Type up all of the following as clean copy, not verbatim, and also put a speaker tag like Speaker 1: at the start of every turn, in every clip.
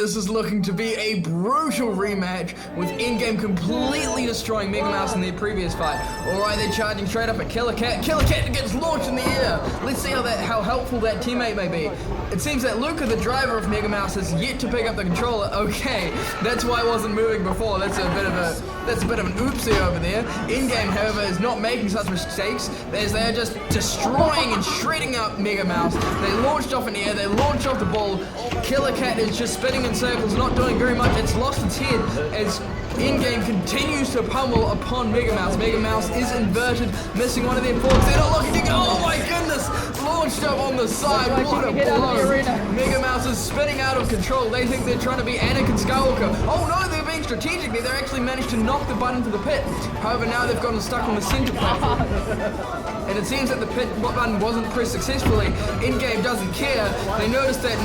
Speaker 1: this is looking to be a brutal rematch with In-Game completely destroying MegaMouse in their previous fight. Alright, they're charging straight up at Killer Cat. Killer Cat gets launched in the air. Let's see how helpful that teammate may be. It seems that Luca, the driver of MegaMouse, has yet to pick up the controller. Okay, that's why I wasn't moving before. That's a bit of an oopsie over there. In-Game, however, is not making such mistakes as they are just destroying and shredding up MegaMouse. They launched off in the air, they launched off the ball. Killer Cat is just spinning in circles, not doing very much. It's lost its head as In-Game continues to pummel upon MegaMouse. MegaMouse is inverted, missing one of their forks. They're not looking to go. Oh my goodness! Launched up on the side. What a blow. MegaMouse is spinning out of control. They think they're trying to be Anakin Skywalker. Oh no, they're being strategic. They actually managed to knock the button to the pit. However, now they've gotten stuck on the center platform. And it seems that the pit button wasn't pressed successfully. In-Game doesn't care. They notice that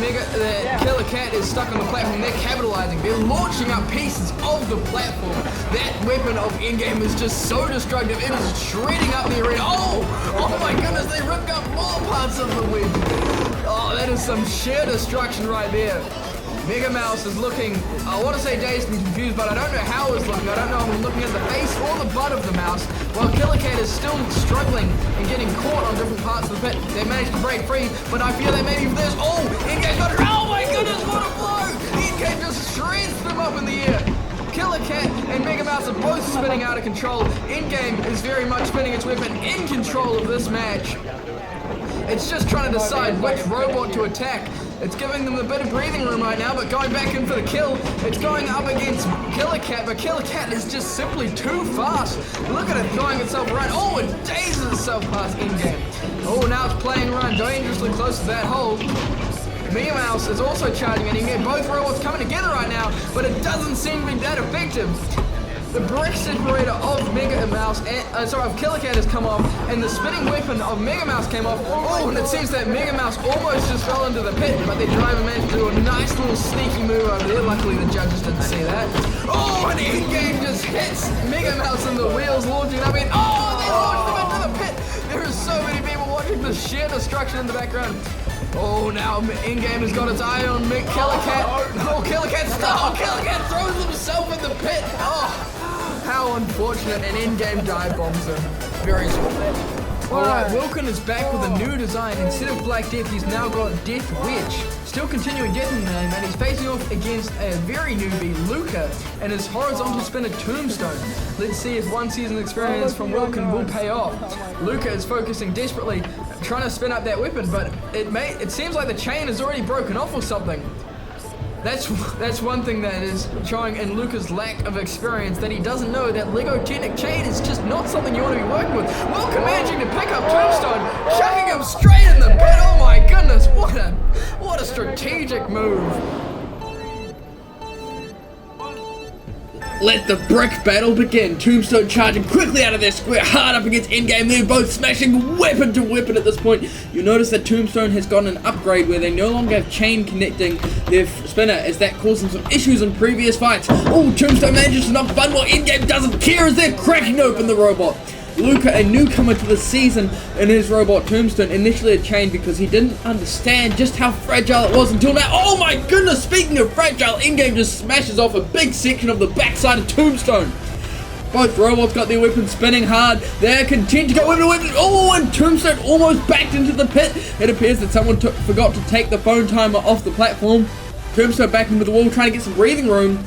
Speaker 1: Killer Cat is stuck on the platform. They're capitalizing. They're launching up pieces of the platform. That weapon of In-Game is just so destructive. It is shredding up the arena. Oh my goodness, they ripped up more parts of the wedge. Oh, that is some sheer destruction right there. MegaMouse is looking, I want to say dazed and confused, but I don't know how it's looking. I don't know if I'm looking at the face or the butt of the mouse, while Killer Cat is still struggling and getting caught on different parts of the pit. They managed to break free, but I fear they may be for this. Oh, In-Game got it. Oh my goodness, what a blow! In-Game just shreds them up in the air. Killer Cat and MegaMouse are both spinning out of control. In-Game is very much spinning its weapon in control of this match. It's just trying to decide which robot to attack. It's giving them a bit of breathing room right now, but going back in for the kill. It's going up against Killer Cat, but Killer Cat is just simply too fast. Look at it throwing itself around. Oh, it dazes itself past In-Game. Oh, now it's playing around dangerously close to that hole. MegaMouse is also charging at In-Game. Both robots coming together right now, but it doesn't seem to be that effective. The brick separator of of Killer Cat has come off, and the spinning weapon of MegaMouse came off. Oh, and it seems that MegaMouse almost just fell into the pit, but their driver managed to do a nice little sneaky move over there. Luckily, the judges didn't see that. Oh, and In-Game just hits MegaMouse in the wheels, launching up in. Oh, they launched him into the pit. There are so many people watching the sheer destruction in the background. Oh, now In-Game has got its eye on Killer Cat. Oh, Killer Cat stuck. Oh, Killer Cat throws himself in the pit. Oh. How unfortunate, and In-Game dive bombs him. Very small. Alright, Wilkin is back with a new design. Instead of Black Death, he's now got Death Wedge. Still continuing Death in the name, and he's facing off against a very newbie, Luca, and his horizontal spinner Tombstone. Let's see if one season experience from Wilkin will pay off. Luca is focusing desperately, trying to spin up that weapon, but it seems like the chain is already broken off or something. That's one thing that is showing in Luca's lack of experience, that he doesn't know that Lego Technic Chain is just not something you want to be working with. Wilkin managing to pick up Tombstone, chucking him straight in the pit. Oh my goodness, what a strategic move. Let the brick battle begin. Tombstone charging quickly out of their square, hard up against In-Game. They're both smashing weapon to weapon at this point. You notice that Tombstone has gotten an upgrade where they no longer have chain connecting their spinner, as that caused them some issues in previous fights. Oh, Tombstone manages to knock the button while In-Game doesn't care as they're cracking open the robot. Luca, a newcomer to the season in his robot Tombstone, initially had chained because he didn't understand just how fragile it was until now. Oh my goodness, speaking of fragile, In-Game just smashes off a big section of the backside of Tombstone. Both robots got their weapons spinning hard. They're content to go weapon to weapon. Oh, and Tombstone almost backed into the pit. It appears that someone forgot to take the phone timer off the platform. Tombstone back into the wall, trying to get some breathing room.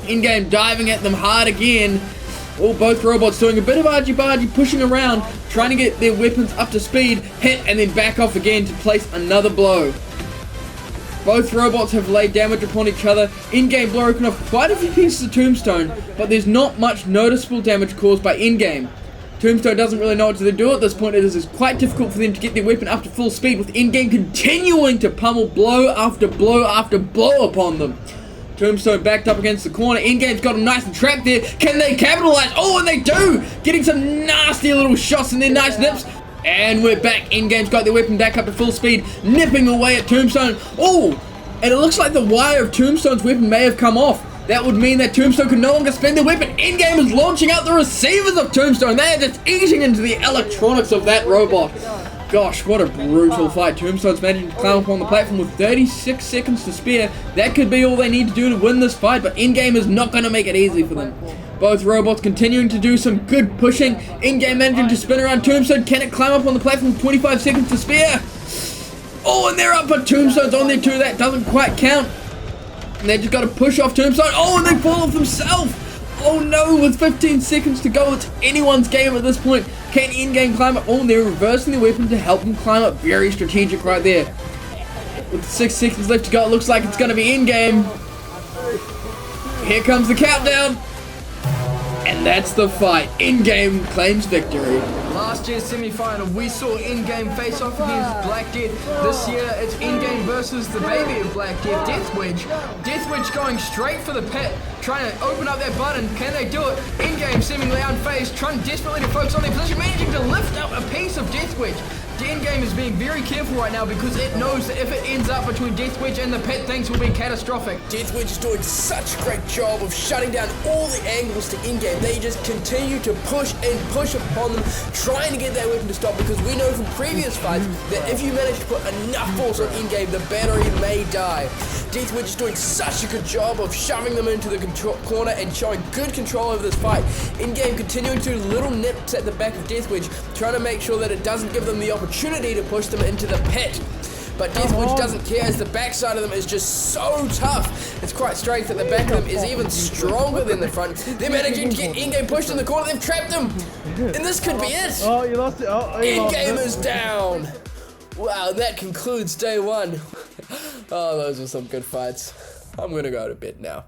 Speaker 1: In-Game diving at them hard again. Oh, both robots doing a bit of argy-bargy, pushing around, trying to get their weapons up to speed, hit, and then back off again to place another blow. Both robots have laid damage upon each other. In-Game broken off quite a few pieces of Tombstone, but there's not much noticeable damage caused by In-Game. Tombstone doesn't really know what to do at this point. It is quite difficult for them to get their weapon up to full speed, with In-Game continuing to pummel blow after blow after blow upon them. Tombstone backed up against the corner. In-Game's got him nice and trapped there. Can they capitalize? Oh, and they do! Getting some nasty little shots in their nice nips. And we're back. In-Game's got their weapon back up to full speed, nipping away at Tombstone. Oh, and it looks like the wire of Tombstone's weapon may have come off. That would mean that Tombstone can no longer spin their weapon. In-Game is launching out the receivers of Tombstone. They are just eating into the electronics of that robot. gosh, what a brutal fight. Tombstone's managing to climb up on the platform with 36 seconds to spare. That could be all they need to do to win this fight, but in-game is not going to make it easy for them. Both robots continuing to do some good pushing. In-game managing to spin around Tombstone. Can it climb up on the platform with 25 seconds to spare? Oh, and they're up, but Tombstone's on there too. That doesn't quite count. And they just got to push off Tombstone. Oh, and they fall off themselves. Oh no, with 15 seconds to go, it's anyone's game at this point. Can in-game climb up? Oh, they're reversing their weapon to help them climb up. Very strategic right there. With 6 seconds left to go, it looks like it's going to be in-game. Here comes the countdown. And that's the fight. In-game claims victory. Last year's semi-final, we saw in-game face off against Black Death. This year, it's in-game versus the baby of Black Death, Death Wedge. Death Wedge going straight for the pit, trying to open up that button. Can they do it? In-game seemingly unfazed, trying desperately to focus on their position, managing to lift up a piece of Death Wedge. The in-game is being very careful right now because it knows that if it ends up between Death Wedge and the pit, things will be catastrophic. Death Wedge is doing such a great job of shutting down all the angles to in-game. They just continue to push and push upon them, trying to get that weapon to stop, because we know from previous fights that if you manage to put enough force on in-game, the battery may die. Death Wedge is doing such a good job of shoving them into the corner and showing good control over this fight. In-game continuing to do little nips at the back of Death Wedge, trying to make sure that it doesn't give them the opportunity to push them into the pit. But Death Wedge doesn't care, as the backside of them is just so tough. It's quite strange that the back of them is even stronger than the front. They're managing to get in-game pushed in the corner. They've trapped him. And this could be it.
Speaker 2: Oh, you lost it. Oh,
Speaker 1: in-game is down. Wow, that concludes day one. Oh, those were some good fights. I'm gonna go to bed now.